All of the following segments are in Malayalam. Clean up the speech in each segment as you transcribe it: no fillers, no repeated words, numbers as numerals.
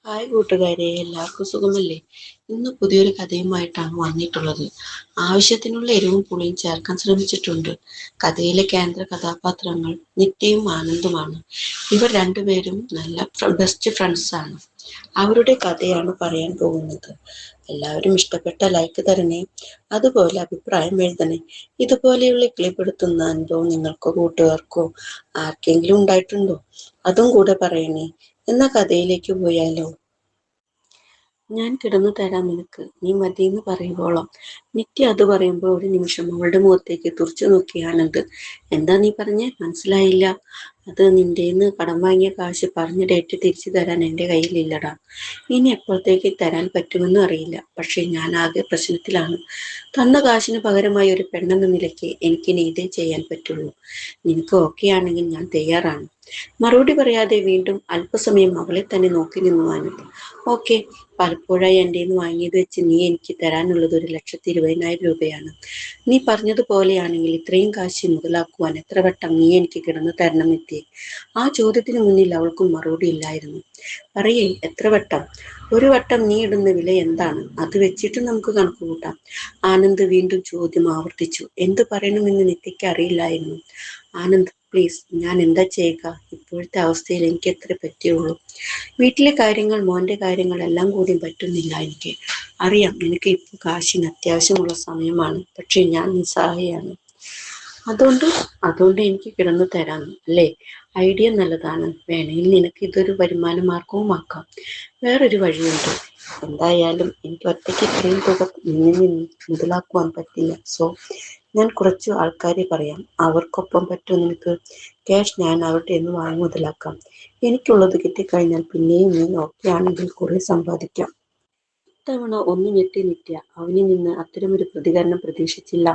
ഹായ് കൂട്ടുകാരെ, എല്ലാവർക്കും സുഖമല്ലേ? ഇന്ന് പുതിയൊരു കഥയുമായിട്ടാണ് വന്നിട്ടുള്ളത്. ആവശ്യത്തിനുള്ള എരിവും പുളിയും ചേർക്കാൻ ശ്രമിച്ചിട്ടുണ്ട്. കഥയിലെ കേന്ദ്ര കഥാപാത്രങ്ങൾ നിത്യയും ആനന്ദുമാണ്. ഇവർ രണ്ടുപേരും നല്ല ബെസ്റ്റ് ഫ്രണ്ട്സ് ആണ്. അവരുടെ കഥയാണ് പറയാൻ പോകുന്നത്. എല്ലാവരും ഇഷ്ടപ്പെട്ട ലൈക്ക് തരണേ, അതുപോലെ അഭിപ്രായം എഴുതണേ. ഇതുപോലെയുള്ള കിളിപ്പെടുത്തുന്ന അനുഭവം നിങ്ങൾക്കോ കൂട്ടുകാർക്കോ ആർക്കെങ്കിലും ഉണ്ടായിട്ടുണ്ടോ? അതും കൂടെ പറയണേ. എന്ന കഥയിലേക്ക് പോയാലോ? ഞാൻ കിടന്നു തരാം നിനക്ക്, നീ മതിയെന്ന് പറയുവോളം. നിത്യ അത് പറയുമ്പോൾ ഒരു നിമിഷം അവളുടെ മുഖത്തേക്ക് തുറച്ചു നോക്കി ആനന്ദ്. എന്താ നീ പറഞ്ഞേ? മനസ്സിലായില്ല. അത് നിന്റെന്ന് കടം വാങ്ങിയ കാശ് പറഞ്ഞ ഡേറ്റ് തിരിച്ചു തരാൻ എൻ്റെ കയ്യിലില്ലടാ. ഇനി എപ്പോഴത്തേക്ക് തരാൻ പറ്റുമെന്നും അറിയില്ല. പക്ഷെ ഞാൻ ആകെ പ്രശ്നത്തിലാണ്. തന്ന കാശിന് പകരമായി ഒരു പെണ്ണെന്ന നിലയ്ക്ക് എനിക്കിനി ഇതേ ചെയ്യാൻ പറ്റുള്ളൂ. നിനക്ക് ഓക്കെ ആണെങ്കിൽ ഞാൻ തയ്യാറാണ്. മറുപടി പറയാതെ വീണ്ടും അല്പസമയം അവളെ തന്നെ നോക്കി നിന്നു ആനന്ദ്. ഓക്കെ, പലപ്പോഴായി എൻ്റെ നിന്ന് വാങ്ങിയത് വെച്ച് നീ എനിക്ക് തരാനുള്ളത് 1,20,000 രൂപയാണ്. നീ പറഞ്ഞതുപോലെയാണെങ്കിൽ ഇത്രയും കാശ് മുതലാക്കുവാൻ എത്ര വട്ടം നീ എനിക്ക് കിടന്നു തരണമെത്തിയേ? ആ ചോദ്യത്തിന് മുന്നിൽ അവൾക്കും മറുപടി ഇല്ലായിരുന്നു. പറയേ, എത്ര വട്ടം? ഒരു വട്ടം നീ ഇടുന്ന വില എന്താണ്? അത് വെച്ചിട്ട് നമുക്ക് കണക്ക് കൂട്ടാം. ആനന്ദ് വീണ്ടും ചോദ്യം ആവർത്തിച്ചു. എന്ത് പറയണമെന്ന് നിത്യയ്ക്ക് അറിയില്ലായിരുന്നു. ആനന്ദ് പ്ലീസ്, ഞാൻ എന്താ ചെയ്യുക? ഇപ്പോഴത്തെ അവസ്ഥയിൽ എനിക്ക് എത്ര പറ്റിയുള്ളൂ. വീട്ടിലെ കാര്യങ്ങൾ, മോന്റെ കാര്യങ്ങൾ എല്ലാം കൂടി പറ്റുന്നില്ല എനിക്ക്. അറിയാം നിനക്ക് ഇപ്പോൾ കാശിന് അത്യാവശ്യമുള്ള സമയമാണ്. പക്ഷെ ഞാൻ നിസ്സഹായാണ്. അതുകൊണ്ട് അതുകൊണ്ട് എനിക്ക് കിടന്നു തരാം അല്ലേ? ഐഡിയ നല്ലതാണ്. വേണമെങ്കിൽ നിനക്ക് ഇതൊരു വരുമാന മാർഗവുമാക്കാം. വേറൊരു വഴിയുണ്ട്. എന്തായാലും എനിക്ക് ഒറ്റയ്ക്ക് ഇത്രയും തുക നിന്നിൽ നിന്ന് മുതലാക്കുവാൻ പറ്റില്ല. സോ ഞാൻ കുറച്ച് ആൾക്കാരെ പറയാം. അവർക്കൊപ്പം പറ്റുമോ നിനക്ക്? ക്യാഷ് ഞാൻ അവരുടെ നിന്ന് വാങ്ങി മുതലാക്കാം. എനിക്കുള്ളത് കിട്ടിക്കഴിഞ്ഞാൽ പിന്നെയും നീ ഓക്കെ ആണെങ്കിൽ കുറെ സമ്പാദിക്കാം. ഇത്തവണ ഒന്ന് ഞെട്ടി നിത്യ. അവനിൽ നിന്ന് അത്തരമൊരു പ്രതികരണം പ്രതീക്ഷിച്ചില്ല.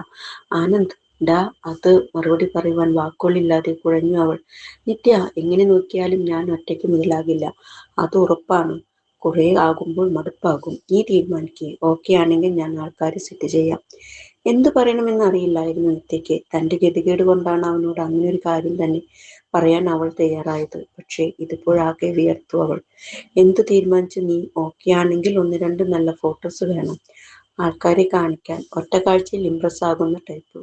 ആനന്ദ് ഡാ, അത് മറുപടി പറയുവാൻ വാക്കുകളില്ലാതെ കുഴഞ്ഞു അവൾ. നിത്യ, എങ്ങനെ നോക്കിയാലും ഞാൻ ഒറ്റയ്ക്ക് മുതലാകില്ല, അത് ഉറപ്പാണ്. കുറെ ആകുമ്പോൾ മടുപ്പാകും. നീ തീരുമാനിക്കേ. ഓക്കെ ആണെങ്കിൽ ഞാൻ ആൾക്കാരെ സെറ്റ് ചെയ്യാം. എന്തു പറയണമെന്ന് അറിയില്ലായിരുന്നു നിത്യയ്ക്ക്. തന്റെ ഗതികേട് കൊണ്ടാണ് അവനോട് അങ്ങനെ ഒരു കാര്യം തന്നെ പറയാൻ അവൾ തയ്യാറായത്. പക്ഷേ ഇതിപ്പോഴാകെ വിയർത്തു അവൾ. എന്തു തീരുമാനിച്ചു നീ? ഓക്കെ ആണെങ്കിൽ ഒന്ന് രണ്ട് നല്ല ഫോട്ടോസ് വേണം, ആൾക്കാരെ കാണിക്കാൻ. ഒറ്റ കാഴ്ചയിൽ ഇംപ്രസ് ആകുന്ന ടൈപ്പ്.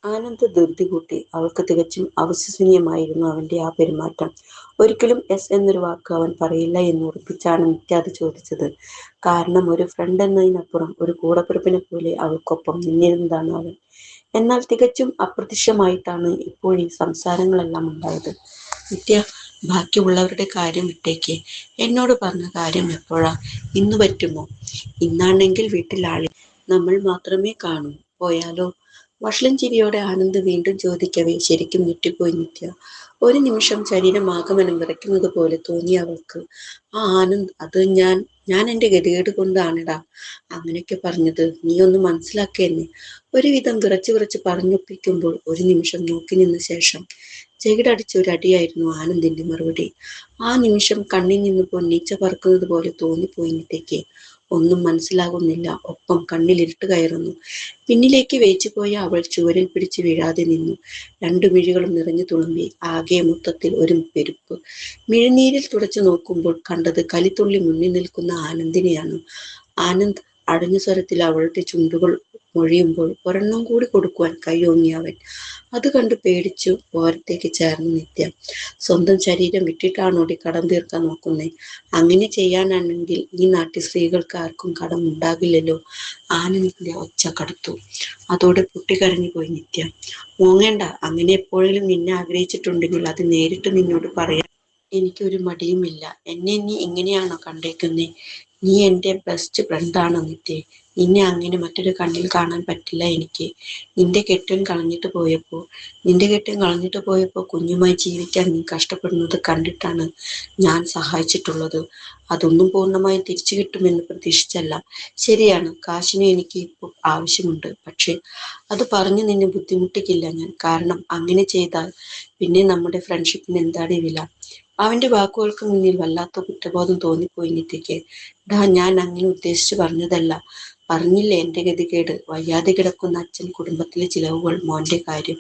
ആനന്ദ് ധൃതി കൂട്ടി. അവൾക്ക് തികച്ചും അവിശ്വസനീയമായിരുന്നു അവന്റെ ആ പെരുമാറ്റം. ഒരിക്കലും എസ് എന്നൊരു വാക്ക് അവൻ പറയില്ല എന്ന് ഉറപ്പിച്ചാണ് നിത്യ അത് ചോദിച്ചത്. കാരണം ഒരു ഫ്രണ്ട് എന്നതിനപ്പുറം ഒരു കൂടപ്പിറപ്പിനെ പോലെ അവൾക്കൊപ്പം നിന്നിരുന്നതാണ് അവൻ. എന്നാൽ തികച്ചും അപ്രത്യക്ഷമായിട്ടാണ് ഇപ്പോൾ ഈ സംസാരങ്ങളെല്ലാം ഉണ്ടായത്. നിത്യ, ബാക്കിയുള്ളവരുടെ കാര്യം വിട്ടേക്ക്. എന്നോട് പറഞ്ഞ കാര്യം എപ്പോഴാ? ഇന്ന് പറ്റുമോ? ഇന്നാണെങ്കിൽ വീട്ടിൽ ആളി, നമ്മൾ മാത്രമേ കാണൂ. പോയാലോ? വഷളൻ ചിരിയോടെ ആനന്ദ് വീണ്ടും ചോദിക്കവേ ശരിക്കും ഞെട്ടിപ്പോയി നിത്യ. ഒരു നിമിഷം ശരീരം ആകമനം വിറയ്ക്കുന്നത് പോലെ തോന്നി അവൾക്ക്. ആ ആനന്ദ്, അത് ഞാൻ എൻ്റെ ഗതികേട് കൊണ്ടാണിടാ അങ്ങനെയൊക്കെ പറഞ്ഞത്. നീ ഒന്ന് മനസ്സിലാക്കിയെന്നെ. ഒരുവിധം വിറച്ച് വിറച്ച് പറഞ്ഞൊപ്പിക്കുമ്പോൾ ഒരു നിമിഷം നോക്കി നിന്ന ശേഷം ചെകിടടിച്ച ഒരു അടിയായിരുന്നു ആനന്ദിന്റെ മറുപടി. ആ നിമിഷം കണ്ണിൽ നിന്ന് പൊന്നീച്ച പറക്കുന്നത് പോലെ തോന്നിപ്പോയി നിത്യയ്ക്ക്. ഒന്നും മനസ്സിലാകുന്നില്ല. ഒപ്പം കണ്ണിലിരുട്ട് കയറുന്നു. പിന്നിലേക്ക് വേച്ചുപോയ അവൾ ചുവരിൽ പിടിച്ച് വീഴാതെ നിന്നു. രണ്ടു മിഴികളും നിറഞ്ഞു തുളുമ്പി. ആകെ മൊത്തത്തിൽ ഒരു പെരുപ്പ്. മിഴിനീരിൽ തുടച്ചു നോക്കുമ്പോൾ കണ്ടത് കലിത്തുള്ളി മുന്നിൽ നിൽക്കുന്ന ആനന്ദിനെയാണ്. ആനന്ദ്, അടഞ്ഞ സ്വരത്തിൽ അവളുടെ ചുണ്ടുകൾ മൊഴിയുമ്പോൾ ഒരെണ്ണം കൂടി കൊടുക്കുവാൻ കൈയോങ്ങി അവൻ. അത് കണ്ട് പേടിച്ചു ഓരത്തേക്ക് ചേർന്ന് നിത്യ. സ്വന്തം ശരീരം വിട്ടിട്ടാണോടി കടം തീർക്കാൻ നോക്കുന്നേ? അങ്ങനെ ചെയ്യാനാണെങ്കിൽ ഈ നാട്ടിൽ സ്ത്രീകൾക്ക് ആർക്കും കടം ഉണ്ടാകില്ലല്ലോ. ആനന്ദിന്റെ ഒച്ച കടുത്തു. അതോടെ പൊട്ടിക്കരഞ്ഞു പോയി നിത്യ. മോങ്ങേണ്ട. അങ്ങനെ എപ്പോഴെങ്കിലും നിന്നെ ആഗ്രഹിച്ചിട്ടുണ്ടെങ്കിൽ അത് നേരിട്ട് നിന്നോട് പറയാൻ എനിക്കൊരു മടിയുമില്ല. എന്നെ നീ ഇങ്ങനെയാണോ കണ്ടേക്കുന്നേ? നീ എൻ്റെ ബെസ്റ്റ് ഫ്രണ്ടാണോ നിത്യേ? നിന്നെ അങ്ങനെ മറ്റൊരു കണ്ണിൽ കാണാൻ പറ്റില്ല എനിക്ക്. നിന്റെ കെട്ടിയവൻ കളഞ്ഞിട്ട് പോയപ്പോ കുഞ്ഞുമായി ജീവിക്കാൻ നീ കഷ്ടപ്പെടുന്നത് കണ്ടിട്ടാണ് ഞാൻ സഹായിച്ചിട്ടുള്ളത്. അതൊന്നും പൂർണ്ണമായും തിരിച്ചു കിട്ടുമെന്ന് പ്രതീക്ഷിച്ചല്ല. ശരിയാണ്, കാശിന് എനിക്ക് ഇപ്പോൾ ആവശ്യമുണ്ട്. പക്ഷെ അത് പറഞ്ഞു നിന്നെ ബുദ്ധിമുട്ടിക്കില്ല ഞാൻ. കാരണം അങ്ങനെ ചെയ്താൽ പിന്നെ നമ്മുടെ ഫ്രണ്ട്ഷിപ്പിന് എന്താണ് വില? അവന്റെ വാക്കുകൾക്ക് മുന്നിൽ വല്ലാത്ത കുറ്റബോധം തോന്നിപ്പോയി നിത്യയ്ക്ക്. ഡാ, ഞാൻ അങ്ങനെ ഉദ്ദേശിച്ചു പറഞ്ഞതല്ല. പറഞ്ഞില്ലേ എന്റെ ഗതികേട്? വയ്യാതെ കിടക്കുന്ന അച്ഛൻ, കുടുംബത്തിലെ ചിലവുകൾ, മോന്റെ കാര്യം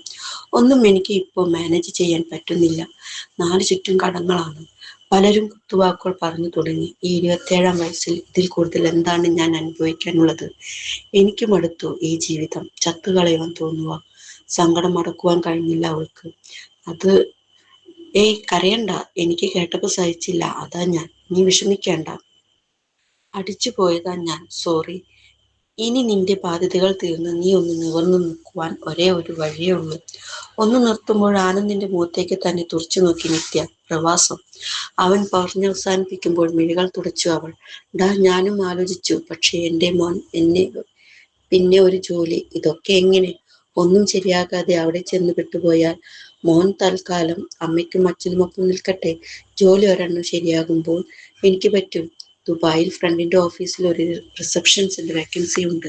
ഒന്നും എനിക്ക് ഇപ്പോൾ മാനേജ് ചെയ്യാൻ പറ്റുന്നില്ല. നാല് ചുറ്റും കടങ്ങളാണ്. പലരും കുത്തുവാക്കുകൾ പറഞ്ഞു തുടങ്ങി. ഈ 27-ാം വയസ്സിൽ ഇതിൽ കൂടുതൽ എന്താണ് ഞാൻ അനുഭവിക്കാനുള്ളത്? എനിക്ക് മടുത്തു ഈ ജീവിതം. ചത്തുകളയുവാൻ തോന്നുക. സങ്കടം അടക്കുവാൻ കഴിഞ്ഞില്ല അവൾക്ക്. അത് കരയണ്ട. എനിക്ക് കേട്ടപ്പോ സഹിച്ചില്ല. അതാ ഞാൻ. നീ വിഷമിക്കേണ്ട. അടിച്ചു പോയതാ ഞാൻ. സോറി. ഇനി നിന്റെ ബാധ്യതകൾ തീർന്ന് നീ ഒന്ന് നിവർന്നു നിൽക്കുവാൻ ഒരേ ഒരു വഴിയേ ഉള്ളൂ. ഒന്ന് നിർത്തുമ്പോൾ ആനന്ദിന്റെ മുഖത്തേക്ക് തന്നെ തുറച്ചു നോക്കി നിത്യ. പ്രവാസം. അവൻ പറഞ്ഞവസാനിപ്പിക്കുമ്പോൾ മിഴികൾ തുടച്ചു അവൾ. ഡാ, ഞാനും ആലോചിച്ചു. പക്ഷെ എന്റെ മോൻ എന്നെ പിന്നെ ഒരു ജോലി, ഇതൊക്കെ എങ്ങനെ? ഒന്നും ശരിയാകാതെ അവിടെ ചെന്ന് പെട്ടുപോയാൽ? മോൻ തൽക്കാലം അമ്മയ്ക്കും അച്ഛനുമൊപ്പം നിൽക്കട്ടെ. ജോലി ഒരെണ്ണം ശരിയാകുമ്പോൾ എനിക്ക് പറ്റും. ദുബായിൽ ഫ്രണ്ടിന്റെ ഓഫീസിൽ ഒരു റിസപ്ഷൻസിന്റെ വേക്കൻസി ഉണ്ട്.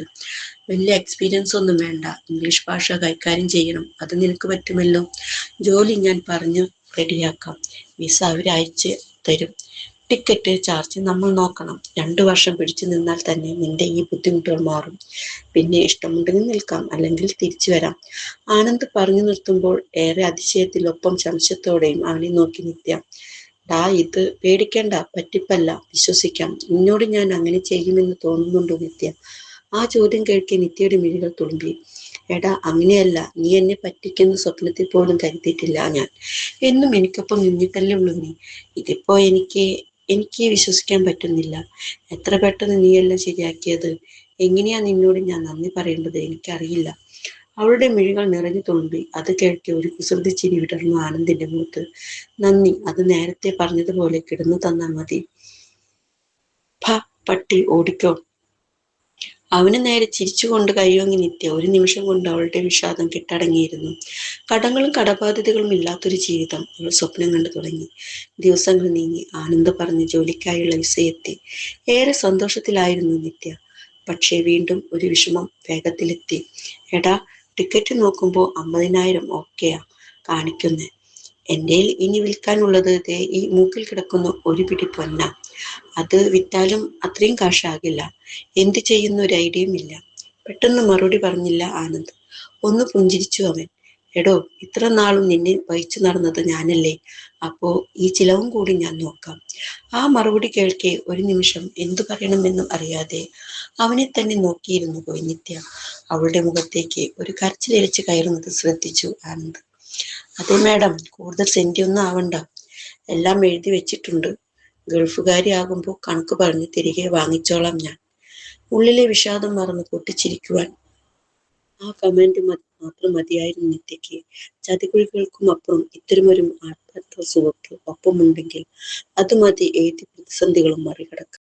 വലിയ എക്സ്പീരിയൻസ് ഒന്നും വേണ്ട. ഇംഗ്ലീഷ് ഭാഷ കൈകാര്യം ചെയ്യണം. അത് നിനക്ക് പറ്റുമല്ലോ. ജോലി ഞാൻ പറഞ്ഞു റെഡിയാക്കാം. വിസ അവരയച്ച് തരും. ടിക്കറ്റ് ചാർജ് നമ്മൾ നോക്കണം. 2 വർഷം പിടിച്ചു നിന്നാൽ തന്നെ നിന്റെ ഈ ബുദ്ധിമുട്ടുകൾ മാറും. പിന്നെ ഇഷ്ടമുണ്ടെങ്കിൽ നിൽക്കാം, അല്ലെങ്കിൽ തിരിച്ചു വരാം. ആനന്ദ് പറഞ്ഞു നിർത്തുമ്പോൾ ഏറെ അതിശയത്തിലൊപ്പം സംശയത്തോടെയും അവനെ നോക്കി നിത്യ. ഡാ, ഇത് പേടിക്കേണ്ട. പറ്റിപ്പല്ല. വിശ്വസിക്കാം. നിന്നോട് ഞാൻ അങ്ങനെ ചെയ്യുമെന്ന് തോന്നുന്നുണ്ടോ നിത്യ? ആ ചോദ്യം കേൾക്കെ നിത്യയുടെ മിഴികൾ തുളുമ്പി. എടാ, അങ്ങനെയല്ല. നീ എന്നെ പറ്റിക്കുന്ന സ്വപ്നത്തിൽ പോലും കരുതിയിട്ടില്ല ഞാൻ. എന്നും എനിക്കൊപ്പം നിന്നിട്ടല്ലേ ഉള്ളൂ നീ. ഇതിപ്പോ എനിക്ക് വിശ്വസിക്കാൻ പറ്റുന്നില്ല. എത്ര പെട്ടെന്ന് നീയെല്ലാം ശരിയാക്കിയത്. എങ്ങനെയാ നിന്നോട് ഞാൻ നന്ദി പറയേണ്ടത് എനിക്കറിയില്ല. അവളുടെ മിഴികൾ നിറഞ്ഞു തുളുമ്പി. അത് കേൾക്കെ ഒരു കുസൃതി ചിരി വിടർന്നു ആനന്ദിന്റെ മുഖത്ത്. നന്ദി, അത് നേരത്തെ പറഞ്ഞതുപോലെ കിടന്നു തന്നാൽ മതി. ഭ, പട്ടി ഓടിക്കോ. അവന് നേരെ ചിരിച്ചുകൊണ്ട് കൈയോങ്ങി നിത്യ. ഒരു നിമിഷം കൊണ്ട് അവളുടെ വിഷാദം കെട്ടടങ്ങിയിരുന്നു. കടങ്ങളും കടബാധ്യതകളും ഇല്ലാത്തൊരു ജീവിതം അവൾ സ്വപ്നം കണ്ടു തുടങ്ങി. ദിവസങ്ങൾ നീങ്ങി. ആനന്ദ് പറഞ്ഞ് ജോലിക്കായുള്ള വിസയെത്തി. ഏറെ സന്തോഷത്തിലായിരുന്നു നിത്യ. പക്ഷേ വീണ്ടും ഒരു വിഷമം വേഗത്തിലെത്തി. എടാ, ടിക്കറ്റ് നോക്കുമ്പോ 50,000 ഓക്കെയാ കാണിക്കുന്നേ. എൻ്റെ ഇനി വിൽക്കാനുള്ളത് ദേ ഈ മൂക്കിൽ കിടക്കുന്ന ഒരു പിടി പൊന്ന. അത് വിറ്റാലും അത്രയും കാശാകില്ല. എന്തു ചെയ്യുന്ന ഒരു ഐഡിയയും ഇല്ല. പെട്ടെന്ന് മറുപടി പറഞ്ഞില്ല ആനന്ദ്. ഒന്ന് പുഞ്ചിരിച്ചു അവൻ. എടോ, ഇത്ര നാളും നിന്നെ വഹിച്ചു നടന്നത് ഞാനല്ലേ. അപ്പോ ഈ ചിലവും കൂടി ഞാൻ നോക്കാം. ആ മറുപടി കേൾക്കെ ഒരു നിമിഷം എന്തു പറയണമെന്നും അറിയാതെ അവനെ തന്നെ നോക്കിയിരുന്നു പോയി നിത്യ. അവളുടെ മുഖത്തേക്ക് ഒരു കരച്ചിലിരച്ച് കയറുന്നത് ശ്രദ്ധിച്ചു ആനന്ദ്. അതെ മാഡം, കൂടുതൽ സെന്റി ഒന്നും ആവണ്ട. എല്ലാം എഴുതി വെച്ചിട്ടുണ്ട്. ഗൾഫുകാരി ആകുമ്പോൾ കണക്ക് പറഞ്ഞ് തിരികെ വാങ്ങിച്ചോളാം ഞാൻ. ഉള്ളിലെ വിഷാദം മറന്ന് പൊട്ടിച്ചിരിക്കുവാൻ ആ കമന്റ് മാത്രം മതിയായിരുന്നു നിത്യയ്ക്ക്. ചതികുഴികൾക്കും അപ്പുറം ഇത്തരമൊരു ആത്മാർത്ഥ സുഹൃത്ത് ഒപ്പമുണ്ടെങ്കിൽ അത് മതി ഏത് പ്രതിസന്ധികളും മറികടക്കാൻ.